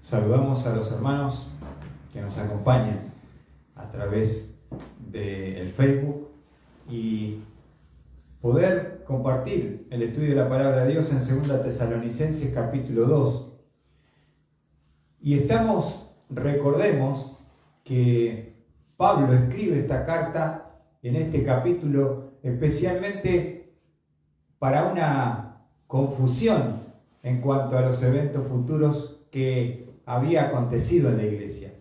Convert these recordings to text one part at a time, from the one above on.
Saludamos a los hermanos que nos acompañan a través del Facebook y poder compartir el estudio de la palabra de Dios en 2 Tesalonicenses capítulo 2. Y recordemos que Pablo escribe esta carta en este capítulo especialmente para una confusión en cuanto a los eventos futuros que había acontecido en la iglesia.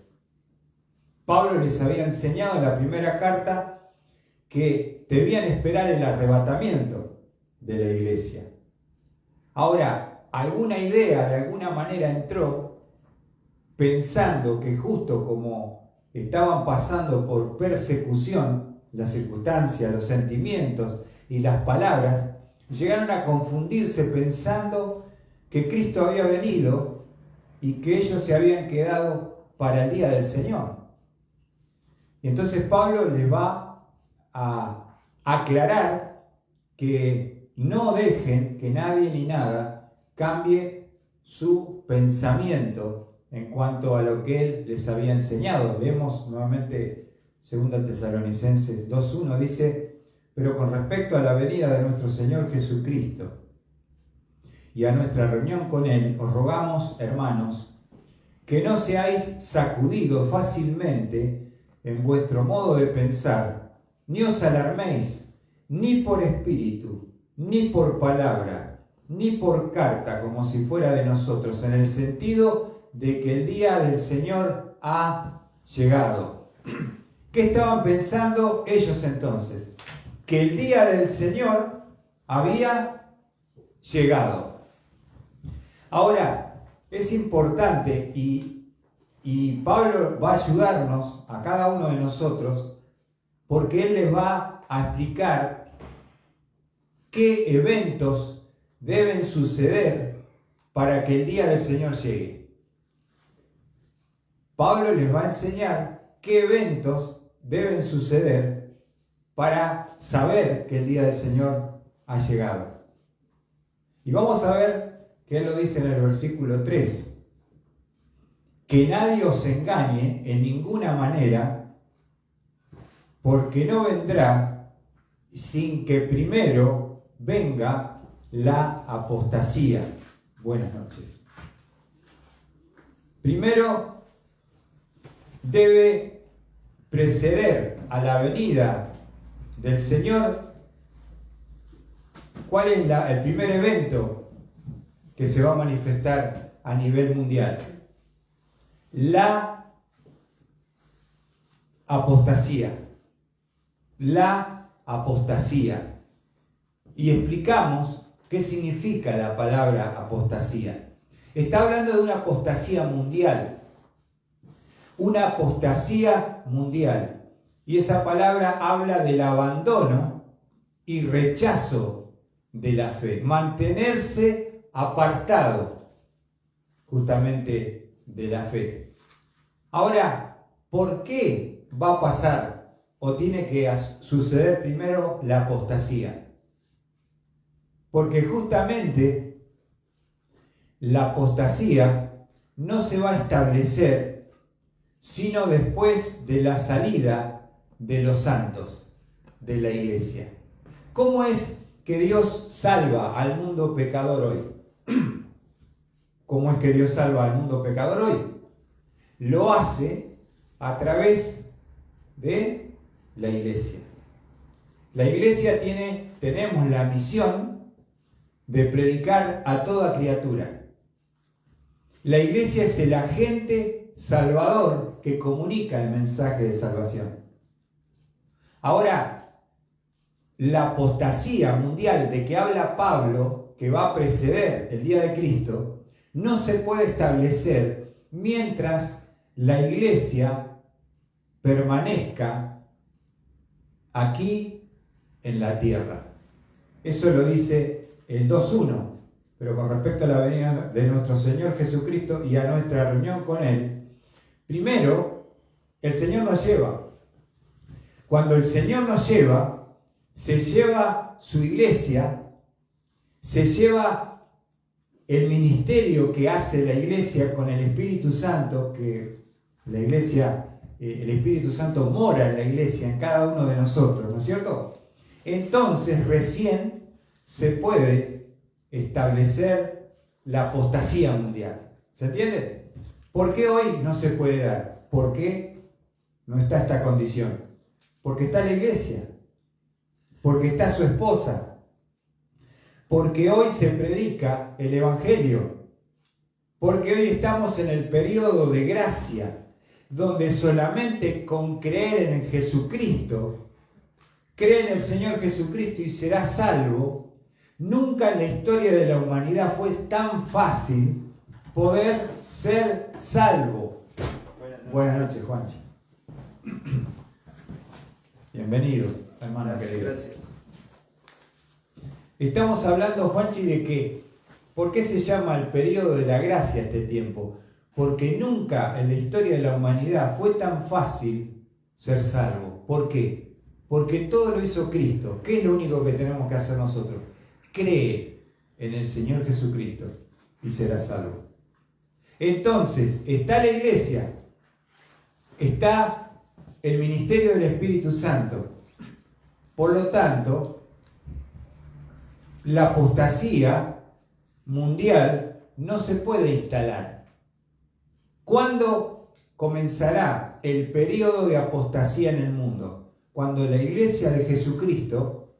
Pablo les había enseñado en la primera carta que debían esperar el arrebatamiento de la iglesia. Ahora, alguna idea de alguna manera entró pensando que justo como estaban pasando por persecución, las circunstancias, los sentimientos y las palabras, llegaron a confundirse pensando que Cristo había venido y que ellos se habían quedado para el día del Señor. Y entonces Pablo les va a aclarar que no dejen que nadie ni nada cambie su pensamiento en cuanto a lo que él les había enseñado. Leemos nuevamente 2 Tesalonicenses 2:1, dice: pero con respecto a la venida de nuestro Señor Jesucristo y a nuestra reunión con Él, os rogamos, hermanos, que no seáis sacudidos fácilmente en vuestro modo de pensar, ni os alarméis, ni por espíritu, ni por palabra, ni por carta, como si fuera de nosotros, en el sentido de que el día del Señor ha llegado. ¿Qué estaban pensando ellos entonces? Que el día del Señor había llegado. Ahora, es importante y Pablo va a ayudarnos a cada uno de nosotros porque él les va a explicar qué eventos deben suceder para que el día del Señor llegue. Pablo les va a enseñar qué eventos deben suceder para saber que el día del Señor ha llegado. Y vamos a ver que él lo dice en el versículo 3. Que nadie os engañe en ninguna manera, porque no vendrá sin que primero venga la apostasía. Buenas noches. Primero debe preceder a la venida del Señor. ¿Cuál es el primer evento que se va a manifestar a nivel mundial? La apostasía. La apostasía. Y explicamos qué significa la palabra apostasía. Está hablando de una apostasía mundial. Una apostasía mundial. Y esa palabra habla del abandono y rechazo de la fe. Mantenerse apartado justamente de la fe. Ahora, ¿por qué va a pasar o tiene que suceder primero la apostasía? Porque justamente la apostasía no se va a establecer sino después de la salida de los santos de la iglesia. ¿Cómo es que Dios salva al mundo pecador hoy? ¿Cómo es que Dios salva al mundo pecador hoy? Lo hace a través de la iglesia. La iglesia tenemos la misión de predicar a toda criatura. La iglesia es el agente salvador que comunica el mensaje de salvación. Ahora, la apostasía mundial de que habla Pablo, que va a preceder el día de Cristo, no se puede establecer mientras la iglesia permanezca aquí en la tierra. Eso lo dice el 2:1. Pero con respecto a la venida de nuestro Señor Jesucristo y a nuestra reunión con Él, primero, el Señor nos lleva. Cuando el Señor nos lleva, se lleva su iglesia, se lleva el ministerio que hace la iglesia con el Espíritu Santo, que la iglesia, el Espíritu Santo mora en la iglesia, en cada uno de nosotros, ¿no es cierto? Entonces recién se puede establecer la apostasía mundial. ¿Se entiende? ¿Por qué hoy no se puede dar? ¿Por qué no está esta condición? Porque está la iglesia, porque está su esposa, porque hoy se predica el Evangelio, porque hoy estamos en el periodo de gracia, donde solamente con creer en Jesucristo, cree en el Señor Jesucristo y serás salvo. Nunca en la historia de la humanidad fue tan fácil poder ser salvo. Buenas noches, Juanchi. Bienvenido, hermano querido. Gracias. Estamos hablando, Juanchi, de que, ¿por qué se llama el periodo de la gracia este tiempo? Porque nunca en la historia de la humanidad fue tan fácil ser salvo. ¿Por qué? Porque todo lo hizo Cristo. ¿Qué es lo único que tenemos que hacer nosotros? Cree en el Señor Jesucristo y serás salvo. Entonces, está la iglesia, está el ministerio del Espíritu Santo. Por lo tanto, la apostasía mundial no se puede instalar. ¿Cuándo comenzará el periodo de apostasía en el mundo? Cuando la iglesia de Jesucristo,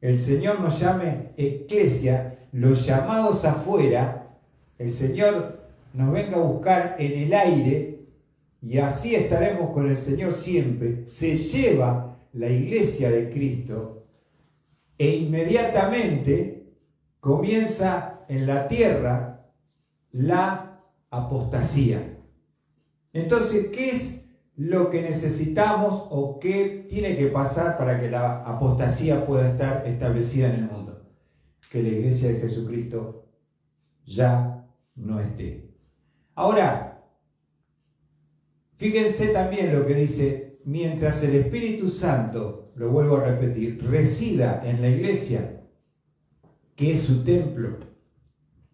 el Señor nos llame eclesia, los llamados afuera, el Señor nos venga a buscar en el aire y así estaremos con el Señor siempre. Se lleva la iglesia de Cristo e inmediatamente comienza en la tierra la apostasía. Entonces, ¿qué es lo que necesitamos o qué tiene que pasar para que la apostasía pueda estar establecida en el mundo? Que la iglesia de Jesucristo ya no esté. Ahora, fíjense también lo que dice: mientras el Espíritu Santo, lo vuelvo a repetir, resida en la iglesia, que es su templo,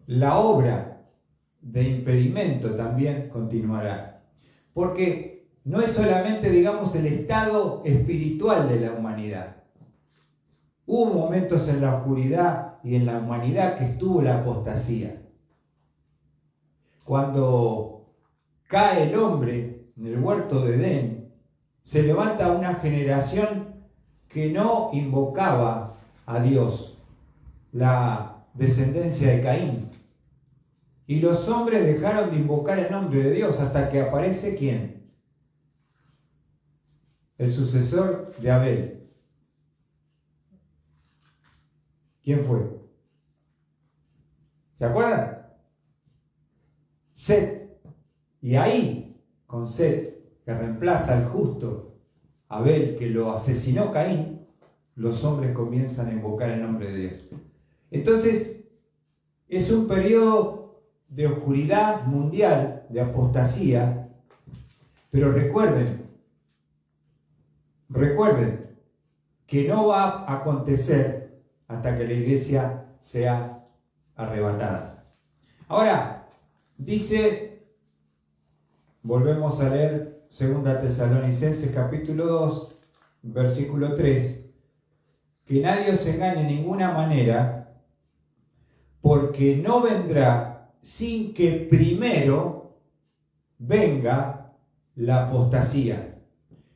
la obra de impedimento también continuará. Porque no es solamente, digamos, el estado espiritual de la humanidad. Hubo momentos en la oscuridad y en la humanidad que estuvo la apostasía. Cuando cae el hombre en el huerto de Edén, se levanta una generación que no invocaba a Dios, la descendencia de Caín. Y los hombres dejaron de invocar el nombre de Dios hasta que aparece ¿quién? El sucesor de Abel. ¿Quién fue? ¿Se acuerdan? Set. Y ahí, con Set, que reemplaza al justo Abel, que lo asesinó Caín, los hombres comienzan a invocar el nombre de Dios. Entonces, es un periodo de oscuridad mundial, de apostasía, pero recuerden que no va a acontecer hasta que la iglesia sea arrebatada. Ahora, dice, volvemos a leer 2 Tesalonicenses capítulo 2, versículo 3, que nadie os engañe de ninguna manera, porque no vendrá sin que primero venga la apostasía.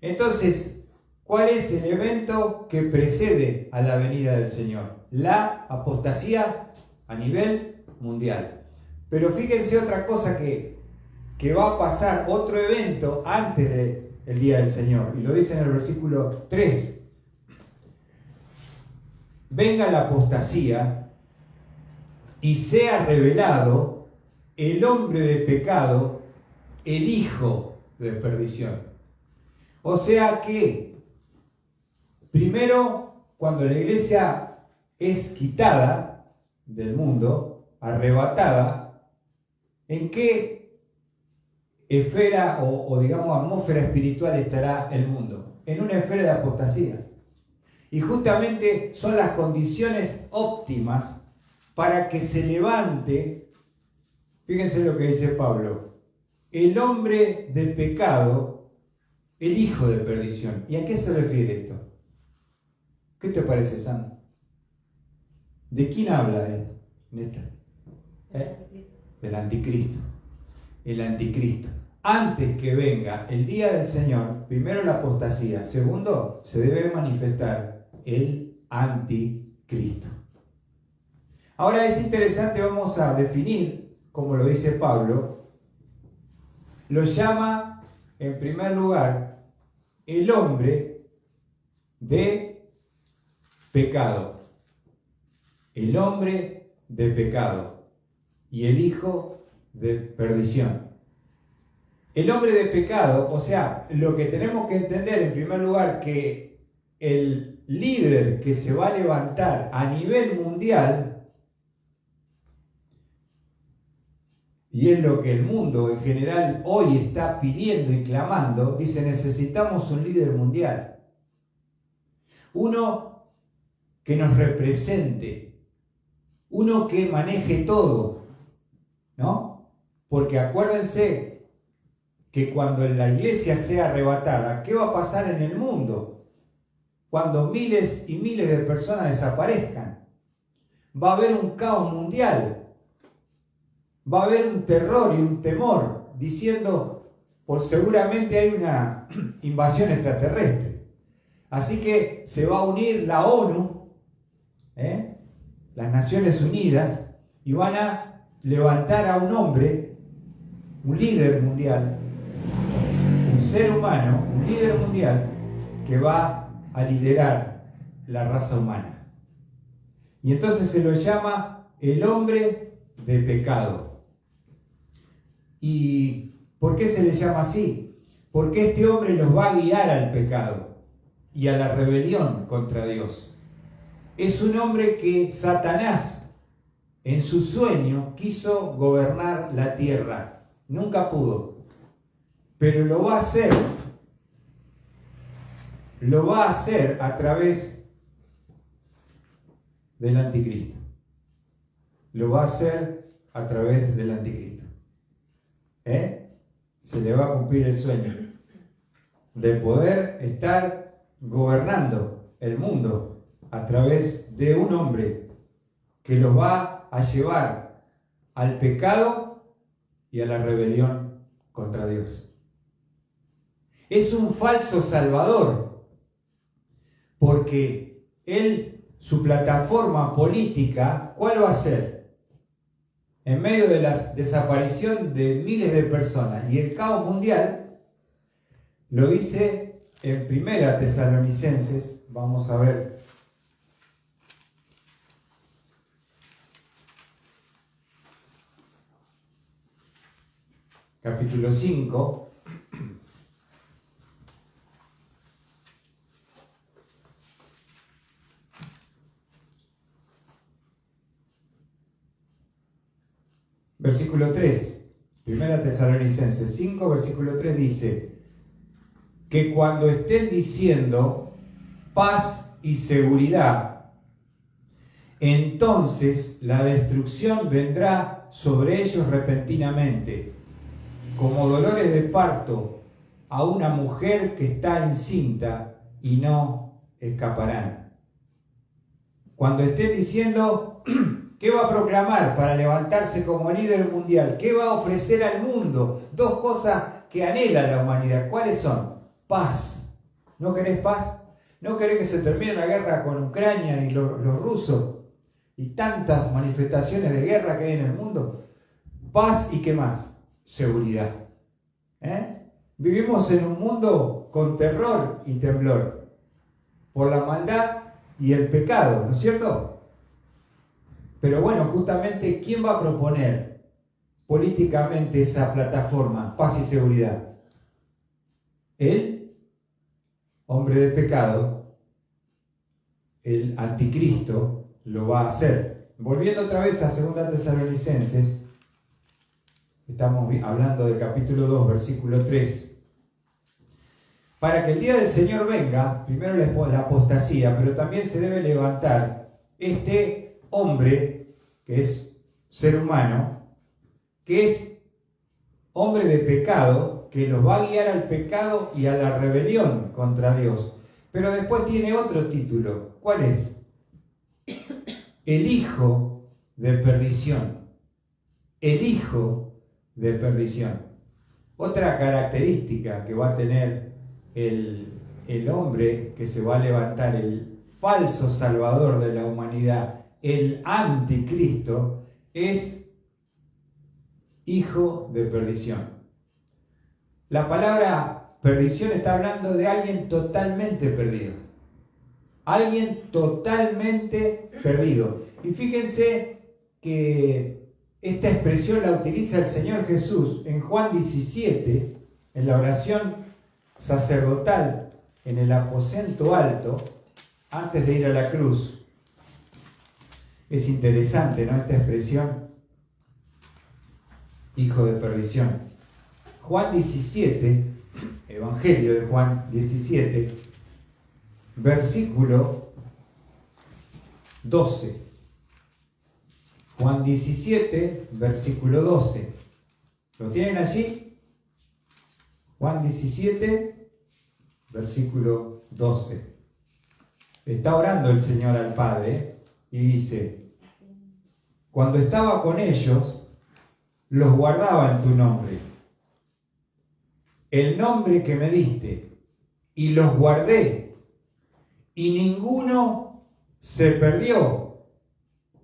Entonces, ¿cuál es el evento que precede a la venida del Señor? La apostasía a nivel mundial. Pero fíjense otra cosa que va a pasar, otro evento antes del día del Señor. Y lo dice en el versículo 3. Venga la apostasía y sea revelado el hombre de pecado, el hijo de perdición. O sea que, primero, cuando la iglesia es quitada del mundo, arrebatada, ¿en qué esfera o digamos atmósfera espiritual estará el mundo? En una esfera de apostasía. Y justamente son las condiciones óptimas para que se levante, fíjense lo que dice Pablo, el hombre de pecado, el hijo de perdición. ¿Y a qué se refiere esto? ¿Qué te parece, Sam? ¿De quién habla él? Del anticristo. El anticristo. Antes que venga el día del Señor, primero la apostasía, segundo, se debe manifestar el anticristo. Ahora es interesante, vamos a definir, como lo dice Pablo, lo llama en primer lugar el hombre de pecado. El hombre de pecado y el hijo de perdición. El hombre de pecado, o sea, lo que tenemos que entender en primer lugar, que el líder que se va a levantar a nivel mundial, y es lo que el mundo en general hoy está pidiendo y clamando, dice: necesitamos un líder mundial. Uno que nos represente, uno que maneje todo, ¿no? Porque acuérdense que cuando la iglesia sea arrebatada, ¿qué va a pasar en el mundo? Cuando miles y miles de personas desaparezcan, va a haber un caos mundial, va a haber un terror y un temor, diciendo, pues seguramente hay una invasión extraterrestre. Así que se va a unir la ONU, las Naciones Unidas, y van a levantar a un hombre, un líder mundial, un ser humano, un líder mundial, que va a liderar la raza humana. Y entonces se lo llama el hombre de pecado. ¿Y por qué se le llama así? Porque este hombre los va a guiar al pecado y a la rebelión contra Dios. Es un hombre que Satanás, en su sueño, quiso gobernar la tierra. Nunca pudo. Pero lo va a hacer. Lo va a hacer a través del anticristo. Lo va a hacer a través del anticristo. Se le va a cumplir el sueño de poder estar gobernando el mundo a través de un hombre que los va a llevar al pecado y a la rebelión contra Dios. Es un falso salvador, porque él, su plataforma política, ¿cuál va a ser? En medio de la desaparición de miles de personas y el caos mundial, lo dice en Primera Tesalonicenses, vamos a ver. Capítulo 5. Versículo 3, Primera Tesalonicenses 5, versículo 3 dice que cuando estén diciendo paz y seguridad, entonces la destrucción vendrá sobre ellos repentinamente, como dolores de parto a una mujer que está encinta, y no escaparán. Cuando estén diciendo, ¿qué va a proclamar para levantarse como líder mundial? ¿Qué va a ofrecer al mundo? Dos cosas que anhela la humanidad. ¿Cuáles son? Paz. ¿No querés paz? ¿No querés que se termine la guerra con Ucrania y los rusos? Y tantas manifestaciones de guerra que hay en el mundo. Paz y ¿qué más? Seguridad. Vivimos en un mundo con terror y temblor por la maldad y el pecado, ¿no es cierto? Pero bueno, justamente, ¿quién va a proponer políticamente esa plataforma, paz y seguridad? El hombre de pecado, el anticristo, lo va a hacer. Volviendo otra vez a 2 Tesalonicenses, estamos hablando del capítulo 2, versículo 3. Para que el día del Señor venga, primero la apostasía, pero también se debe levantar este hombre que es ser humano, que es hombre de pecado, que nos va a guiar al pecado y a la rebelión contra Dios. Pero después tiene otro título. ¿Cuál es? El hijo de perdición. El hijo de perdición. Otra característica que va a tener el hombre que se va a levantar, el falso salvador de la humanidad, el anticristo, es hijo de perdición. La palabra perdición está hablando de alguien totalmente perdido. Alguien totalmente perdido. Y fíjense que esta expresión la utiliza el Señor Jesús en Juan 17, en la oración sacerdotal, en el aposento alto, antes de ir a la cruz. Es interesante, ¿no? Esta expresión, hijo de perdición. Juan 17, Evangelio de Juan 17, versículo 12. Juan 17, versículo 12. ¿Lo tienen allí? Juan 17, versículo 12. Está orando el Señor al Padre y dice: cuando estaba con ellos, los guardaba en tu nombre, el nombre que me diste, y los guardé, y ninguno se perdió.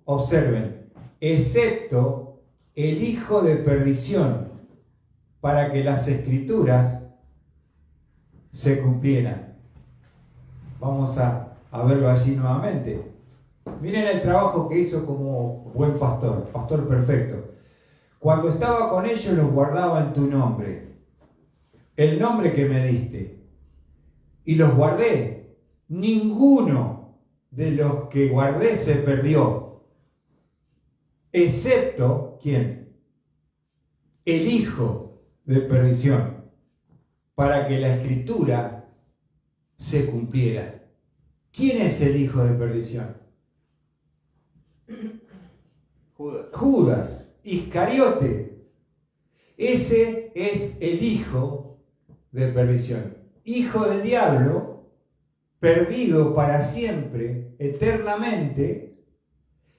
Observen, excepto el hijo de perdición, para que las escrituras se cumplieran. Vamos a verlo allí nuevamente. Miren el trabajo que hizo como buen pastor, pastor perfecto. Cuando estaba con ellos los guardaba en tu nombre, el nombre que me diste, y los guardé. Ninguno de los que guardé se perdió, excepto, ¿quién? El hijo de perdición, para que la escritura se cumpliera. ¿Quién es el hijo de perdición? Judas Iscariote. Ese es el hijo de perdición, hijo del diablo, perdido para siempre, eternamente,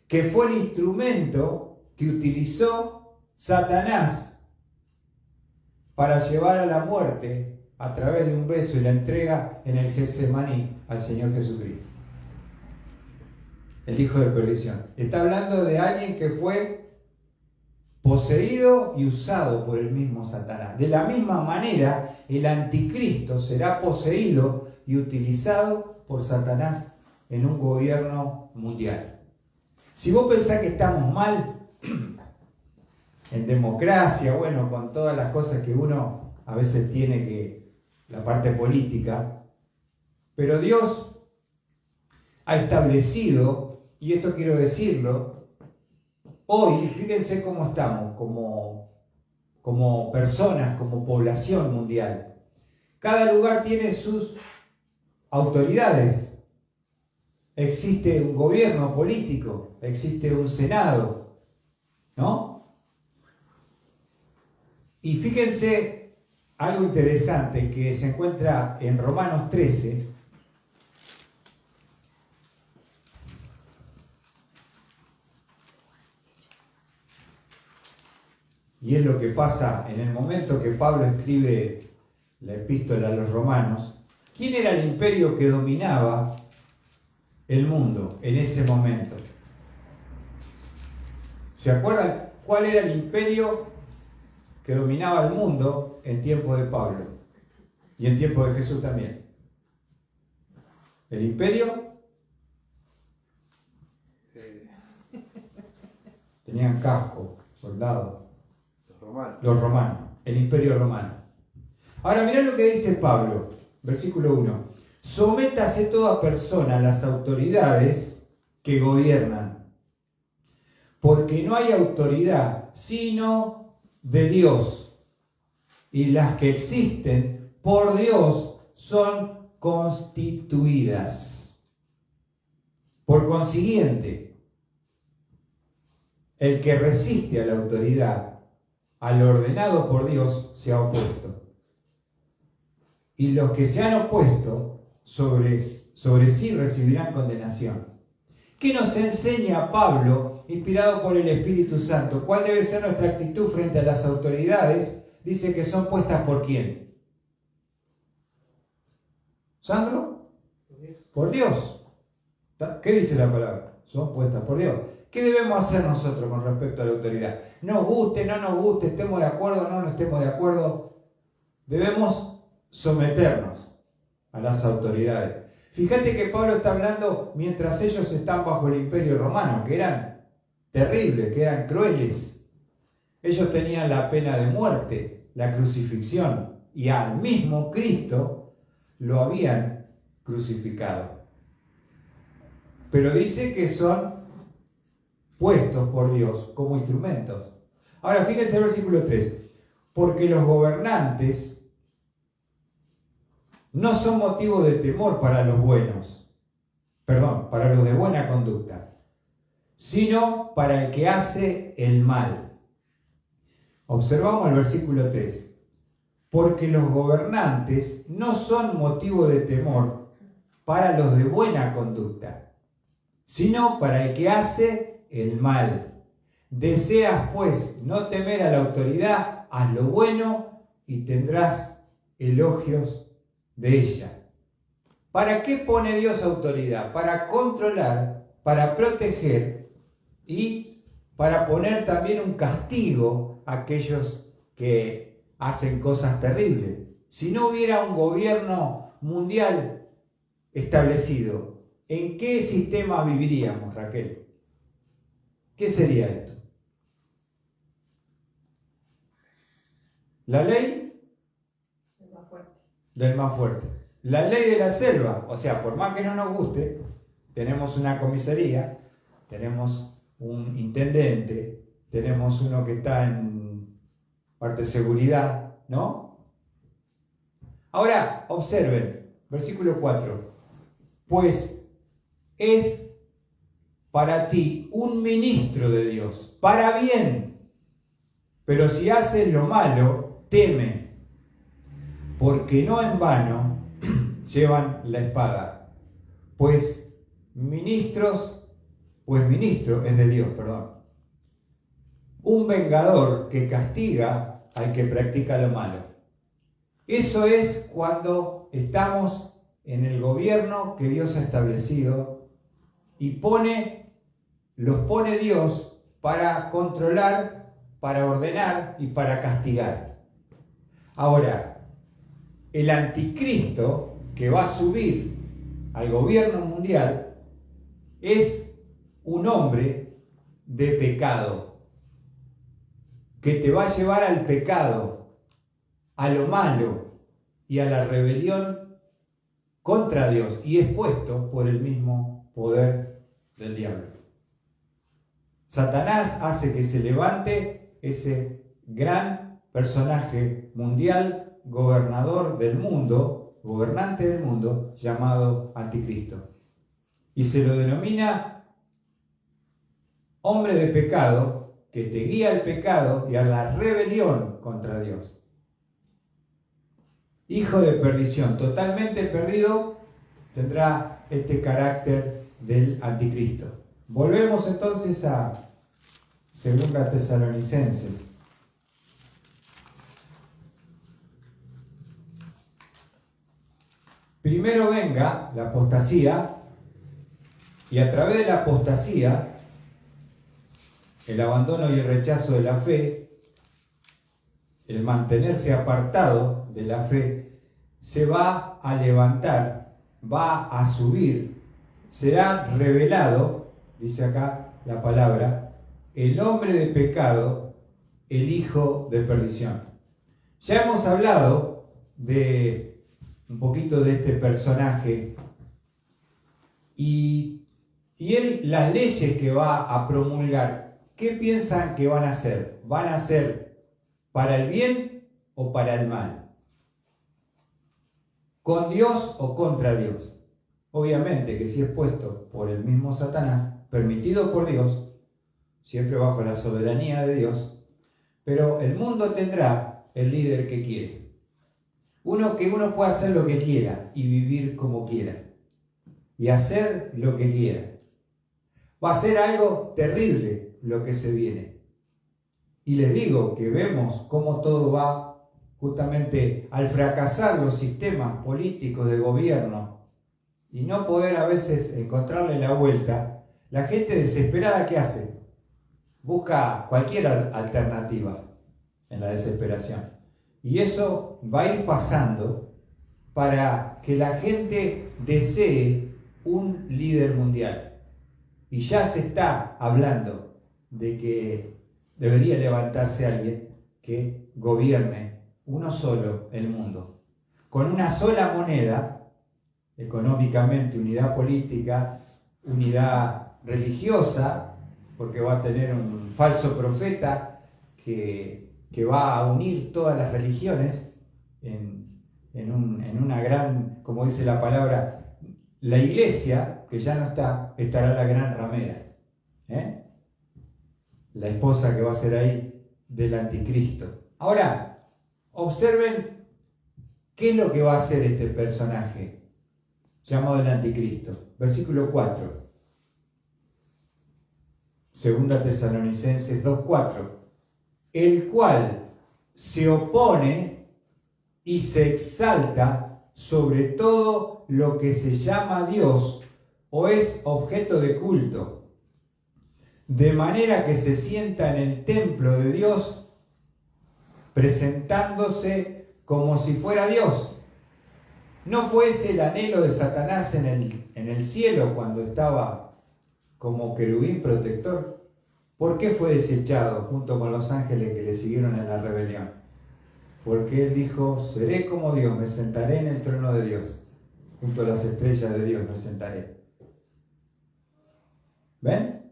que fue el instrumento que utilizó Satanás para llevar a la muerte a través de un beso y la entrega en el Getsemaní al Señor Jesucristo. El hijo de perdición. Está hablando de alguien que fue poseído y usado por el mismo Satanás. De la misma manera, el anticristo será poseído y utilizado por Satanás en un gobierno mundial. Si vos pensás que estamos mal en democracia, bueno, con todas las cosas que uno a veces tiene que, la parte política, pero Dios ha establecido, y esto quiero decirlo, hoy, fíjense cómo estamos como personas, como población mundial. Cada lugar tiene sus autoridades. Existe un gobierno político, existe un senado, ¿no? Y fíjense algo interesante que se encuentra en Romanos 13. Y es lo que pasa en el momento que Pablo escribe la epístola a los romanos. ¿Quién era el imperio que dominaba el mundo en ese momento? ¿Se acuerdan cuál era el imperio que dominaba el mundo en tiempo de Pablo? Y en tiempo de Jesús también. ¿El imperio? Tenían casco, soldados. Los romanos, el imperio romano. Ahora mirá lo que dice Pablo, versículo 1. Sométase toda persona a las autoridades que gobiernan, porque no hay autoridad sino de Dios, y las que existen por Dios son constituidas. Por consiguiente, el que resiste a la autoridad, al ordenado por Dios, se ha opuesto. Y los que se han opuesto sobre sí recibirán condenación. ¿Qué nos enseña Pablo, inspirado por el Espíritu Santo? ¿Cuál debe ser nuestra actitud frente a las autoridades? Dice que son puestas por ¿quién? ¿Sandro? Por Dios. ¿Qué dice la palabra? Son puestas por Dios. ¿Qué debemos hacer nosotros con respecto a la autoridad? Nos guste, no nos guste, estemos de acuerdo, no estemos de acuerdo. Debemos someternos a las autoridades. Fíjate que Pablo está hablando mientras ellos están bajo el imperio romano, que eran terribles, que eran crueles. Ellos tenían la pena de muerte, la crucifixión, y al mismo Cristo lo habían crucificado. Pero dice que son puestos por Dios como instrumentos. Ahora fíjense el versículo 3. Porque los gobernantes no son motivo de temor para los buenos, para los de buena conducta, sino para el que hace el mal. Observamos el versículo 3. Porque los gobernantes no son motivo de temor para los de buena conducta, sino para el que hace el mal. Deseas, pues, no temer a la autoridad, haz lo bueno y tendrás elogios de ella. ¿Para qué pone Dios autoridad? Para controlar, para proteger y para poner también un castigo a aquellos que hacen cosas terribles. Si no hubiera un gobierno mundial establecido, ¿en qué sistema viviríamos, Raquel? ¿Qué sería esto? La ley del más fuerte. La ley de la selva, o sea, por más que no nos guste, tenemos una comisaría, tenemos un intendente, tenemos uno que está en parte de seguridad, ¿no? Ahora, observen, versículo 4. Pues es para ti un ministro de Dios, para bien, pero si haces lo malo, teme, porque no en vano llevan la espada, pues ministro es de Dios, un vengador que castiga al que practica lo malo. Eso es cuando estamos en el gobierno que Dios ha establecido y los pone Dios para controlar, para ordenar y para castigar. Ahora, el anticristo que va a subir al gobierno mundial es un hombre de pecado, que te va a llevar al pecado, a lo malo y a la rebelión contra Dios, y es puesto por el mismo poder del diablo. Satanás hace que se levante ese gran personaje mundial, gobernante del mundo, llamado Anticristo. Y se lo denomina hombre de pecado, que te guía al pecado y a la rebelión contra Dios. Hijo de perdición, totalmente perdido, tendrá este carácter del Anticristo. Volvemos entonces a 2 Tesalonicenses. Primero venga la apostasía, y a través de la apostasía, el abandono y el rechazo de la fe, el mantenerse apartado de la fe, se va a levantar, va a subir, será revelado, dice acá la palabra, el hombre de pecado, el hijo de perdición. Ya hemos hablado de un poquito de este personaje y él, las leyes que va a promulgar, ¿qué piensan que van a hacer? ¿Van a ser para el bien o para el mal? ¿Con Dios o contra Dios? Obviamente que si es puesto por el mismo Satanás, permitido por Dios, siempre bajo la soberanía de Dios, pero el mundo tendrá el líder que quiere. Uno puede hacer lo que quiera y vivir como quiera, y hacer lo que quiera. Va a ser algo terrible lo que se viene. Y les digo que vemos cómo todo va justamente al fracasar los sistemas políticos de gobierno y no poder a veces encontrarle la vuelta. La gente desesperada, ¿qué hace? Busca cualquier alternativa en la desesperación. Y eso va a ir pasando para que la gente desee un líder mundial. Y ya se está hablando de que debería levantarse alguien que gobierne uno solo el mundo. Con una sola moneda, económicamente, unidad política, unidad religiosa, porque va a tener un falso profeta que va a unir todas las religiones en una gran, como dice la palabra, la iglesia, que ya no está, estará la gran ramera. La esposa que va a ser ahí del anticristo. Ahora, observen qué es lo que va a hacer este personaje llamado el anticristo. Versículo 4. Segunda Tesalonicenses 2:4. El cual se opone y se exalta sobre todo lo que se llama Dios o es objeto de culto, de manera que se sienta en el templo de Dios, presentándose como si fuera Dios. ¿No fue ese el anhelo de Satanás en el cielo cuando estaba como querubín protector? ¿Por qué fue desechado junto con los ángeles que le siguieron en la rebelión? Porque él dijo: seré como Dios, me sentaré en el trono de Dios, junto a las estrellas de Dios me sentaré. ¿Ven?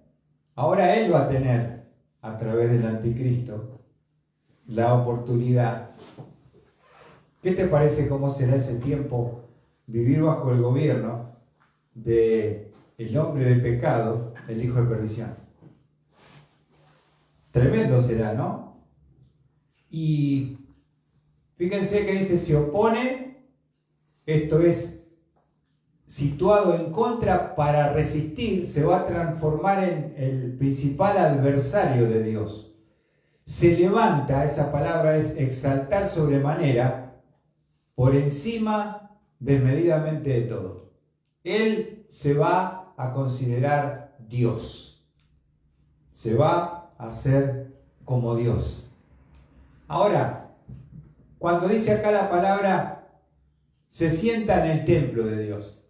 Ahora él va a tener, a través del anticristo, la oportunidad. ¿Qué te parece cómo será ese tiempo vivir bajo el gobierno de el hombre de pecado, el hijo de perdición? Tremendo será, ¿no? Y fíjense que dice: se opone, esto es situado en contra para resistir, se va a transformar en el principal adversario de Dios. Se levanta, esa palabra es exaltar sobremanera, por encima desmedidamente de todo. Él se va a considerar Dios. Se va a hacer como Dios. Ahora, cuando dice acá la palabra, se sienta en el templo de Dios,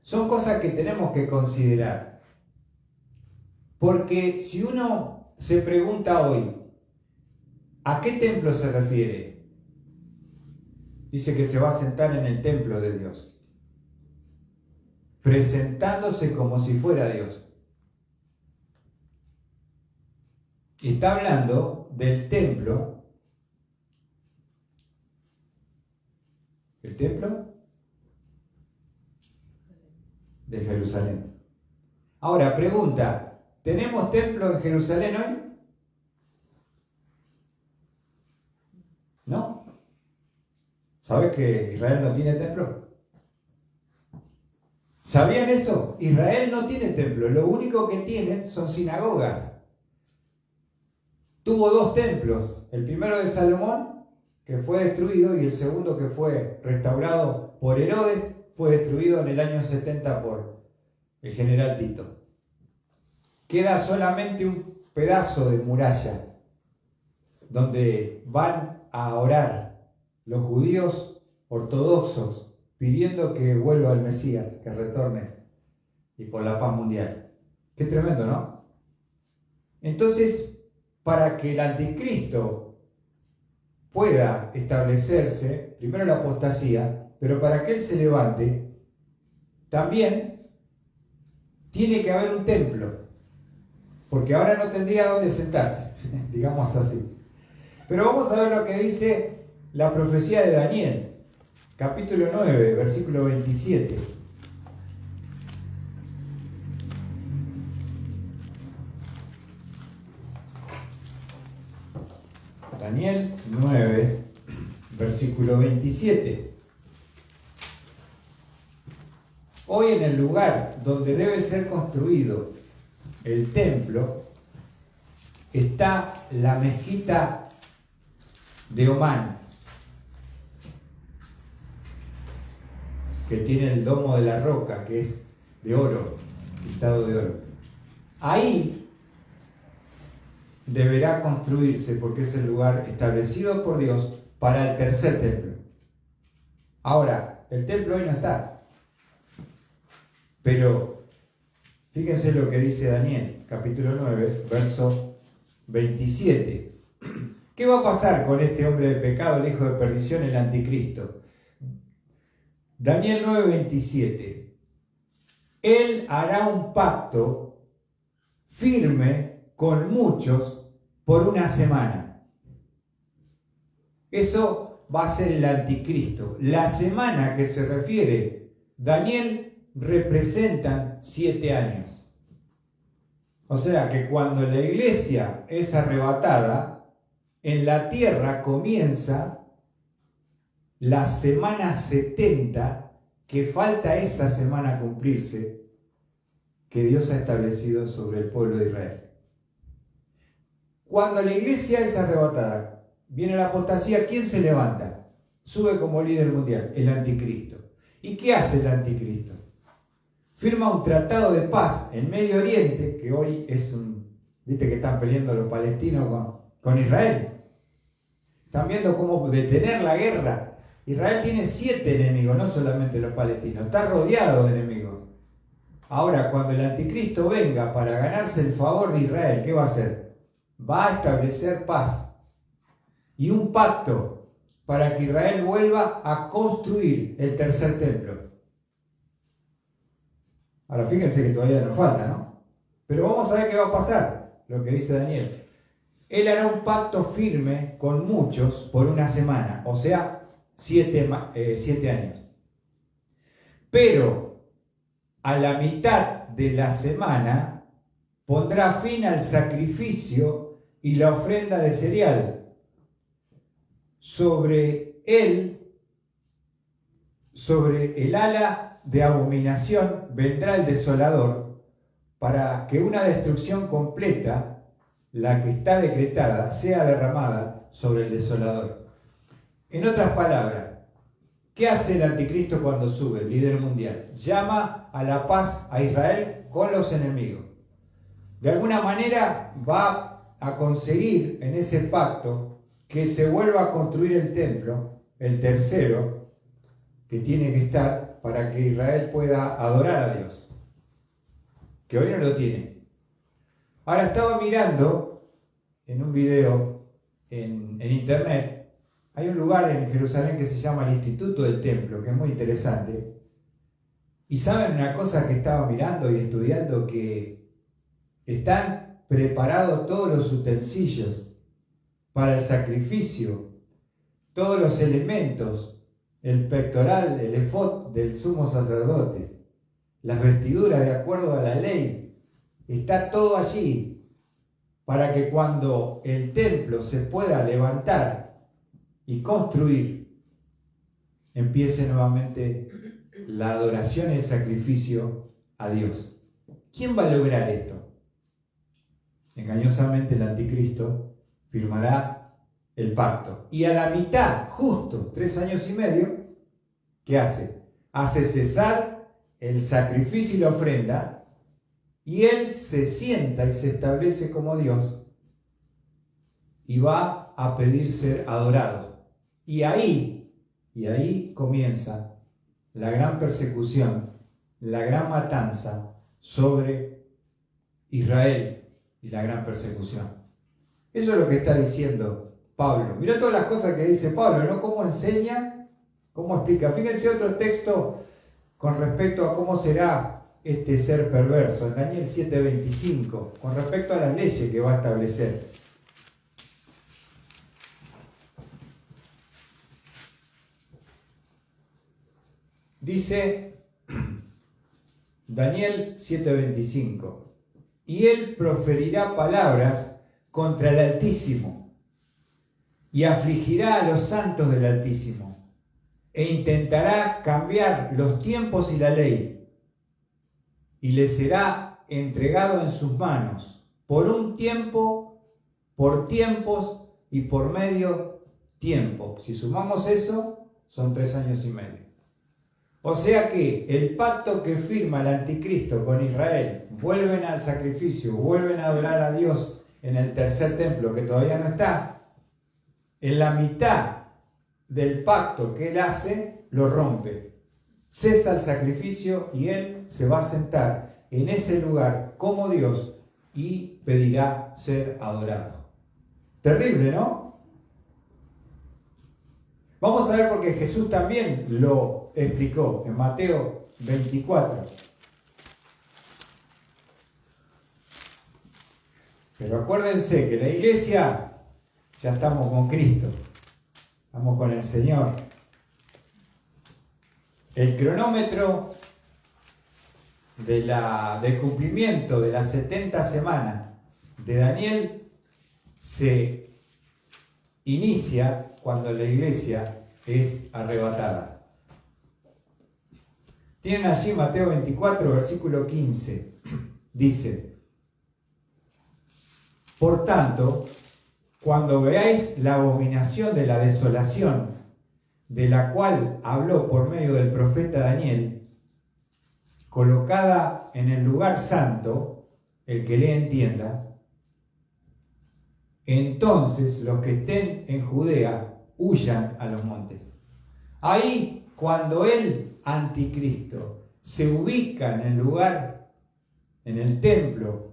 son cosas que tenemos que considerar. Porque si uno se pregunta hoy, ¿a qué templo se refiere? Dice que se va a sentar en el templo de Dios, presentándose como si fuera Dios. Y está hablando del templo. ¿El templo? De Jerusalén. Ahora, pregunta: ¿tenemos templo en Jerusalén hoy? ¿No? ¿Sabes que Israel no tiene templo? ¿Sabían eso? Israel no tiene templo, lo único que tienen son sinagogas. Tuvo 2 templos, el primero de Salomón, que fue destruido, y el segundo, que fue restaurado por Herodes, fue destruido en el año 70 por el general Tito. Queda solamente un pedazo de muralla donde van a orar los judíos ortodoxos pidiendo que vuelva el Mesías, que retorne, y por la paz mundial. Qué tremendo, ¿no? Entonces, para que el anticristo pueda establecerse, primero la apostasía, pero para que él se levante, también tiene que haber un templo, porque ahora no tendría dónde sentarse, digamos así. Pero vamos a ver lo que dice la profecía de Daniel, capítulo 9, versículo 27. Daniel 9, versículo 27. Hoy en el lugar donde debe ser construido el templo está la mezquita de Omán, que tiene el domo de la roca, que es de oro, pintado de oro. Ahí deberá construirse, porque es el lugar establecido por Dios para el tercer templo. Ahora, el templo hoy no está, pero fíjense lo que dice Daniel, capítulo 9, verso 27. ¿Qué va a pasar con este hombre de pecado, el hijo de perdición, el anticristo? Daniel 9, 27. Él hará un pacto firme con muchos por una semana. Eso va a ser el anticristo. La semana que se refiere Daniel representan 7 años. O sea que cuando la iglesia es arrebatada, en la tierra comienza la semana 70, que falta esa semana cumplirse, que Dios ha establecido sobre el pueblo de Israel. Cuando la iglesia es arrebatada, viene la apostasía, ¿quién se levanta? Sube como líder mundial, el anticristo. ¿Y qué hace el anticristo? Firma un tratado de paz en Medio Oriente, que hoy es viste que están peleando los palestinos con Israel. Están viendo cómo detener la guerra. Israel tiene 7 enemigos, no solamente los palestinos, está rodeado de enemigos. Ahora, cuando el anticristo venga para ganarse el favor de Israel, ¿qué va a hacer? Va a establecer paz y un pacto para que Israel vuelva a construir el tercer templo. Ahora fíjense que todavía nos falta, ¿no? Pero vamos a ver qué va a pasar, lo que dice Daniel. Él hará un pacto firme con muchos por una semana, o sea, 7 años. Pero a la mitad de la semana pondrá fin al sacrificio y la ofrenda de cereal. Sobre el ala de abominación vendrá el desolador, para que una destrucción completa, la que está decretada, sea derramada sobre el desolador. En otras palabras, ¿qué hace el anticristo cuando sube, el líder mundial? Llama a la paz a Israel con los enemigos. De alguna manera va a conseguir en ese pacto que se vuelva a construir el templo, el tercero, que tiene que estar para que Israel pueda adorar a Dios, que hoy no lo tiene. Ahora estaba mirando en un video en internet. Hay un lugar en Jerusalén que se llama el Instituto del Templo, que es muy interesante. Y saben una cosa que estaba mirando y estudiando, que están preparados todos los utensilios para el sacrificio, todos los elementos, el pectoral, el efod del sumo sacerdote, las vestiduras de acuerdo a la ley, está todo allí para que cuando el templo se pueda levantar y construir, empiece nuevamente la adoración y el sacrificio a Dios. ¿Quién va a lograr esto? Engañosamente el anticristo firmará el pacto. Y a la mitad, justo 3 años y medio, ¿qué hace? Hace cesar el sacrificio y la ofrenda, y él se sienta y se establece como Dios y va a pedir ser adorado. Y ahí comienza la gran persecución, la gran matanza sobre Israel y la gran persecución. Eso es lo que está diciendo Pablo. Mirá todas las cosas que dice Pablo, ¿no? Cómo enseña, cómo explica. Fíjense otro texto con respecto a cómo será este ser perverso, en Daniel 7:25, con respecto a las leyes que va a establecer. Dice Daniel 7:25, y él proferirá palabras contra el Altísimo, y afligirá a los santos del Altísimo, e intentará cambiar los tiempos y la ley, y le será entregado en sus manos, por un tiempo, por tiempos y por medio tiempo. Si sumamos eso, son 3 años y medio. O sea que el pacto que firma el anticristo con Israel, vuelven al sacrificio, vuelven a adorar a Dios en el tercer templo que todavía no está, en la mitad del pacto que él hace, lo rompe. Cesa el sacrificio y él se va a sentar en ese lugar como Dios y pedirá ser adorado. Terrible, ¿no? Vamos a ver porque Jesús también lo explicó en Mateo 24. Pero acuérdense que la iglesia, ya estamos con Cristo, estamos con el Señor. El cronómetro del cumplimiento de las 70 semanas de Daniel se inicia cuando la iglesia es arrebatada. Tienen allí Mateo 24, versículo 15. Dice: por tanto, cuando veáis la abominación de la desolación, de la cual habló por medio del profeta Daniel, colocada en el lugar santo, el que le entienda, entonces los que estén en Judea huyan a los montes. Ahí, cuando el anticristo se ubica en el lugar, en el templo,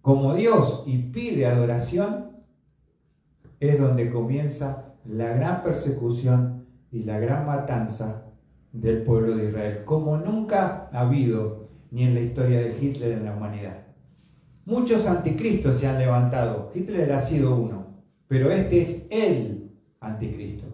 como Dios y pide adoración, es donde comienza la gran persecución y la gran matanza del pueblo de Israel, como nunca ha habido ni en la historia de Hitler en la humanidad. Muchos anticristos se han levantado, Hitler ha sido uno, pero este es el anticristo,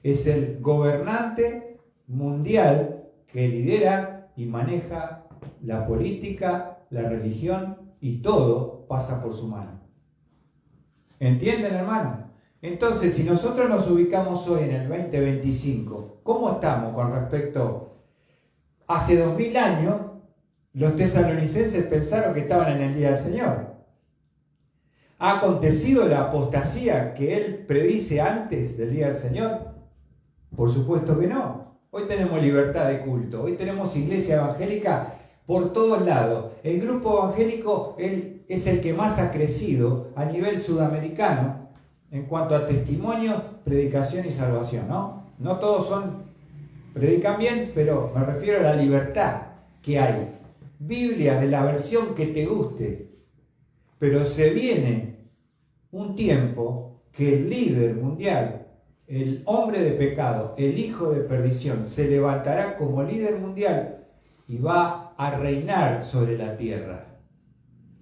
es el gobernante mundial que lidera y maneja la política, la religión y todo pasa por su mano. ¿Entienden, hermano? Entonces, si nosotros nos ubicamos hoy en el 2025, ¿cómo estamos con respecto? Hace 2000 años, los tesalonicenses pensaron que estaban en el día del Señor. ¿Ha acontecido la apostasía que él predice antes del día del Señor? Por supuesto que no. Hoy tenemos libertad de culto, hoy tenemos iglesia evangélica por todos lados. El grupo evangélico es el que más ha crecido a nivel sudamericano en cuanto a testimonio, predicación y salvación, ¿no? No todos predican bien, pero me refiero a la libertad que hay. Biblia de la versión que te guste, pero se viene un tiempo que el líder mundial, el hombre de pecado, el hijo de perdición, se levantará como líder mundial y va a reinar sobre la tierra.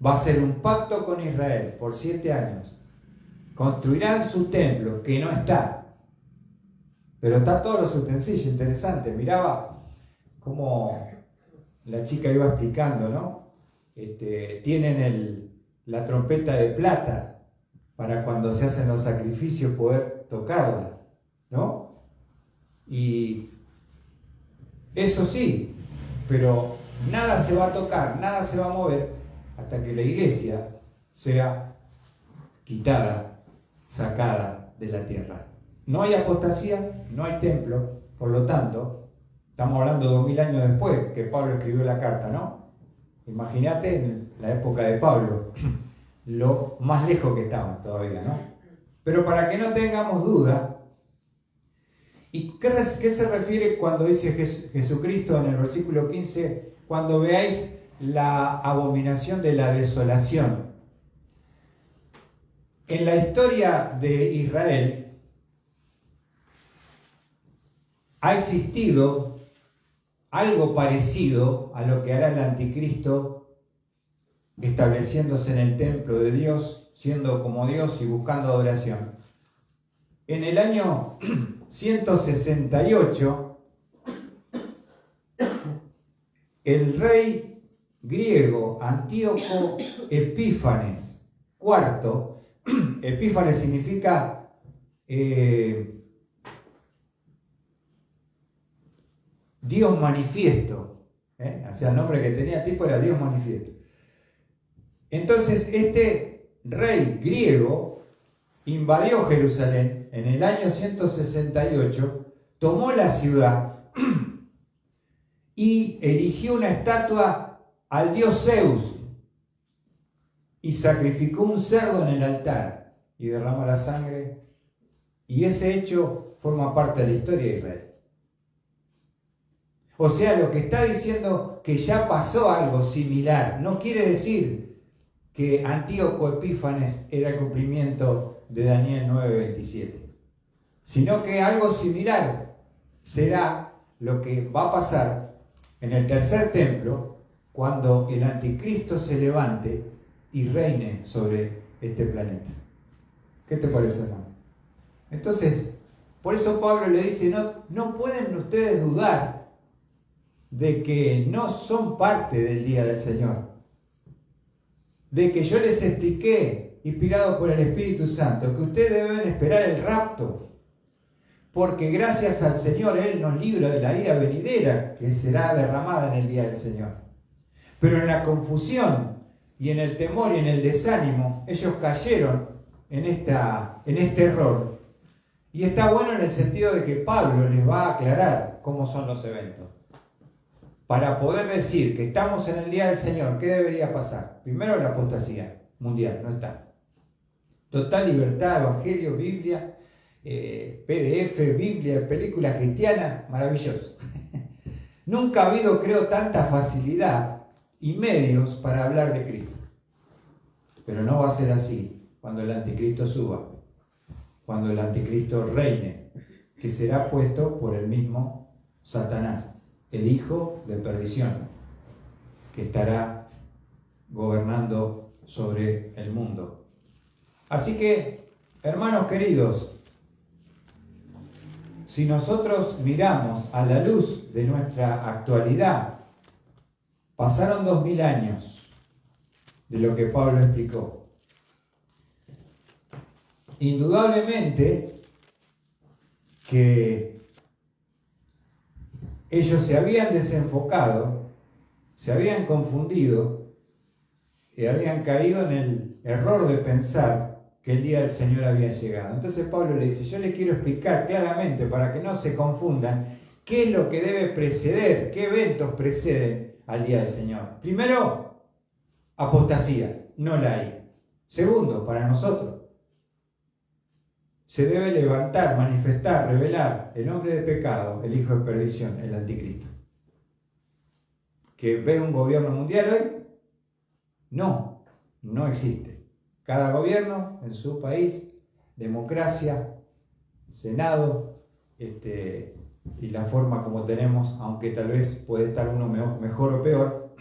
Va a hacer un pacto con Israel por 7 años. Construirán su templo, que no está, pero está todos los utensilios. Interesante, miraba cómo la chica iba explicando, ¿no? Tienen la trompeta de plata para cuando se hacen los sacrificios poder tocarla, ¿no? Y eso sí, pero nada se va a tocar, nada se va a mover hasta que la iglesia sea quitada, sacada de la tierra. No hay apostasía, no hay templo, por lo tanto, estamos hablando de 2000 años después que Pablo escribió la carta, ¿no? Imagínate en la época de Pablo, lo más lejos que estaban todavía, ¿no? Pero para que no tengamos duda, ¿y qué se refiere cuando dice Jesucristo en el versículo 15? Cuando veáis la abominación de la desolación. En la historia de Israel ha existido algo parecido a lo que hará el anticristo, estableciéndose en el templo de Dios, siendo como Dios y buscando adoración. En el año 168, el rey griego Antíoco Epífanes IV, Epífanes significa Dios manifiesto. O sea, el nombre que tenía el tipo era Dios manifiesto. Entonces, este rey griego invadió Jerusalén en el año 168, tomó la ciudad y erigió una estatua al dios Zeus y sacrificó un cerdo en el altar y derramó la sangre, y ese hecho forma parte de la historia de Israel. O sea, lo que está diciendo que ya pasó algo similar no quiere decir que Antíoco Epífanes era el cumplimiento de Daniel 9:27, sino que algo similar será lo que va a pasar en el tercer templo, cuando el anticristo se levante y reine sobre este planeta. ¿Qué te parece, hermano? Entonces, por eso Pablo le dice, no pueden ustedes dudar de que no son parte del día del Señor, de que yo les expliqué, inspirado por el Espíritu Santo, que ustedes deben esperar el rapto, porque gracias al Señor Él nos libra de la ira venidera que será derramada en el día del Señor. Pero en la confusión y en el temor y en el desánimo, ellos cayeron en este error. Y está bueno en el sentido de que Pablo les va a aclarar cómo son los eventos. Para poder decir que estamos en el día del Señor, ¿qué debería pasar? Primero, la apostasía mundial, no está. Total libertad, evangelio, Biblia, PDF, Biblia, película cristiana, maravilloso. Nunca ha habido, creo, tanta facilidad y medios para hablar de Cristo. Pero no va a ser así cuando el anticristo suba, cuando el anticristo reine, que será puesto por el mismo Satanás, el hijo de perdición, que estará gobernando sobre el mundo. Así que, hermanos queridos, si nosotros miramos a la luz de nuestra actualidad, pasaron 2000 años de lo que Pablo explicó. Indudablemente que ellos se habían desenfocado, se habían confundido y habían caído en el error de pensar que el día del Señor había llegado. Entonces Pablo le dice, yo les quiero explicar claramente para que no se confundan qué es lo que debe preceder, qué eventos preceden al día del Señor. Primero, apostasía, no la hay. Segundo, para nosotros, se debe levantar, manifestar, revelar el hombre de pecado, el hijo de perdición, el anticristo. ¿Que ve un gobierno mundial hoy? No existe. Cada gobierno en su país, democracia, Senado, y la forma como tenemos, aunque tal vez puede estar uno mejor o peor,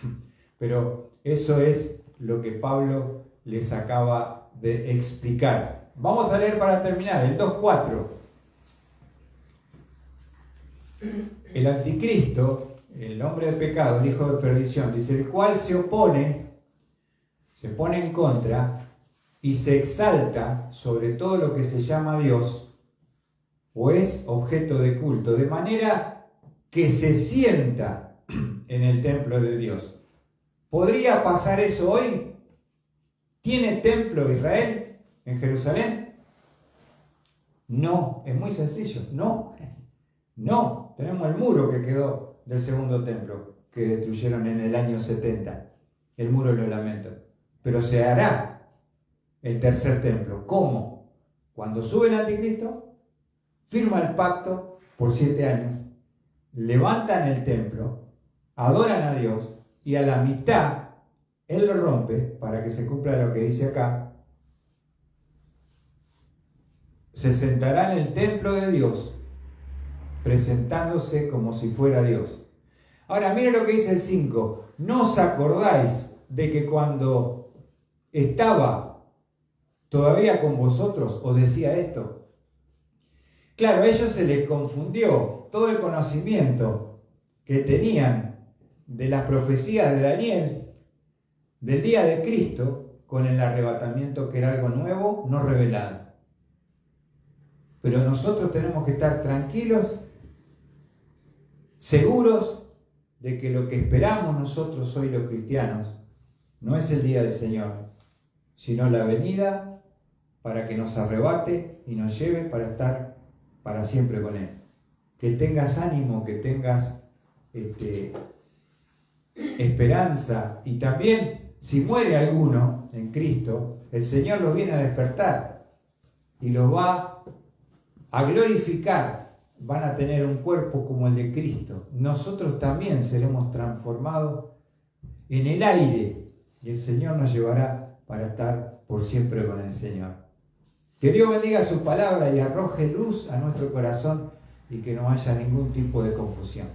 pero eso es lo que Pablo les acaba de explicar. Vamos a leer para terminar, el 2:4. El anticristo, el hombre de pecado, el hijo de perdición, dice, el cual se pone en contra y se exalta sobre todo lo que se llama Dios o es objeto de culto, de manera que se sienta en el templo de Dios. ¿Podría pasar eso hoy? ¿Tiene templo Israel en Jerusalén? No, es muy sencillo, no, tenemos el muro que quedó del segundo templo, que destruyeron en el año 70, el muro de los lamentos, pero se hará el tercer templo. ¿Cómo? Cuando sube el anticristo, firma el pacto por 7 años, levantan el templo, adoran a Dios y a la mitad Él lo rompe para que se cumpla lo que dice acá. Se sentará en el templo de Dios, presentándose como si fuera Dios. Ahora, miren lo que dice el 5. ¿No os acordáis de que cuando estaba todavía con vosotros os decía esto? Claro, a ellos se les confundió todo el conocimiento que tenían de las profecías de Daniel, del día de Cristo, con el arrebatamiento, que era algo nuevo, no revelado. Pero nosotros tenemos que estar tranquilos, seguros de que lo que esperamos nosotros hoy los cristianos no es el día del Señor, sino la venida para que nos arrebate y nos lleve para estar para siempre con Él. Que tengas ánimo, que tengas esperanza, y también si muere alguno en Cristo, el Señor los viene a despertar y los va a glorificar. Van a tener un cuerpo como el de Cristo. Nosotros también seremos transformados en el aire y el Señor nos llevará para estar por siempre con el Señor. Que Dios bendiga su palabra y arroje luz a nuestro corazón y que no haya ningún tipo de confusión.